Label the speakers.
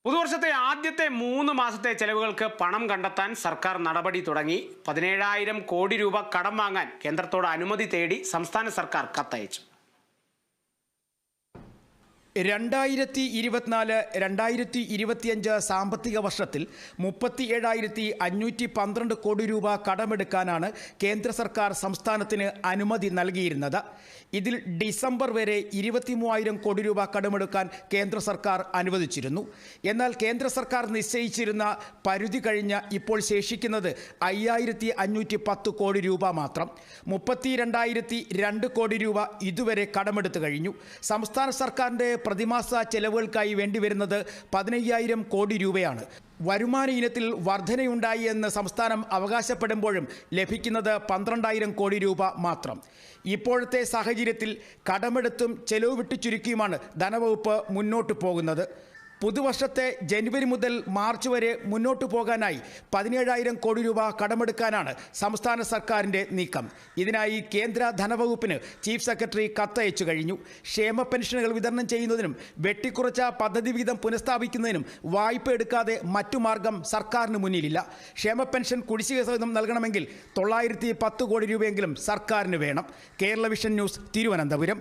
Speaker 1: പുതുവർഷത്തെ ആദ്യത്തെ 3 മാസത്തെ ചെലവുകൾക്ക് പണം കണ്ടെത്താൻ സർക്കാർ നടപടി തുടങ്ങി. 17,000 കോടി രൂപ കടം വാങ്ങാൻ കേന്ദ്രത്തോട് അനുമതി തേടി സംസ്ഥാന സർക്കാർ കത്തയച്ചു.
Speaker 2: 2024-2025 സാമ്പത്തിക വർഷത്തിൽ 37,512 കോടി രൂപ കടമെടുക്കാനാണ് കേന്ദ്ര സർക്കാർ സംസ്ഥാനത്തിന് അനുമതി നൽകിയിരുന്നത്. ഇതിൽ ഡിസംബർ വരെ 23,000 കോടി രൂപ കടമെടുക്കാൻ കേന്ദ്ര സർക്കാർ അനുവദിച്ചിരുന്നു. എന്നാൽ കേന്ദ്ര സർക്കാർ നിശ്ചയിച്ചിരുന്ന പരിധി കഴിഞ്ഞ് ഇപ്പോൾ ശേഷിക്കുന്നത് 5,510 കോടി രൂപ മാത്രം. 32,002 കോടി രൂപ ഇതുവരെ കടമെടുത്തു കഴിഞ്ഞു. സംസ്ഥാന സർക്കാരിൻ്റെ പ്രതിമാസ ചെലവുകൾക്കായി വേണ്ടിവരുന്നത് 15,000 കോടി രൂപയാണ്. വരുമാന ഇനത്തിൽ വർധനയുണ്ടായി എന്ന് സംസ്ഥാനം അവകാശപ്പെടുമ്പോഴും ലഭിക്കുന്നത് 12,000 കോടി രൂപ മാത്രം. ഇപ്പോഴത്തെ സാഹചര്യത്തിൽ കടമെടുത്തും ചെലവ് വിട്ടു ചുരുക്കിയുമാണ് ധനവകുപ്പ് മുന്നോട്ട് പോകുന്നത്. പുതുവർഷത്തെ ജനുവരി മുതൽ മാർച്ച് വരെ മുന്നോട്ടു പോകാനായി 17,000 കോടി രൂപ കടമെടുക്കാനാണ് സംസ്ഥാന സർക്കാരിൻ്റെ നീക്കം. ഇതിനായി കേന്ദ്ര ധനവകുപ്പിന് ചീഫ് സെക്രട്ടറി കത്തയച്ചു കഴിഞ്ഞു. ക്ഷേമ പെൻഷനുകൾ വിതരണം ചെയ്യുന്നതിനും വെട്ടിക്കുറച്ച പദ്ധതി വിഹിതം പുനഃസ്ഥാപിക്കുന്നതിനും വായ്പ എടുക്കാതെ മറ്റു മാർഗം സർക്കാരിന് മുന്നിലില്ല. ക്ഷേമ പെൻഷൻ കുടിശ്ശിക സഹിതം നൽകണമെങ്കിൽ 910 കോടി രൂപയെങ്കിലും സർക്കാരിന് വേണം. Kerala vision news, Thiruvananthapuram.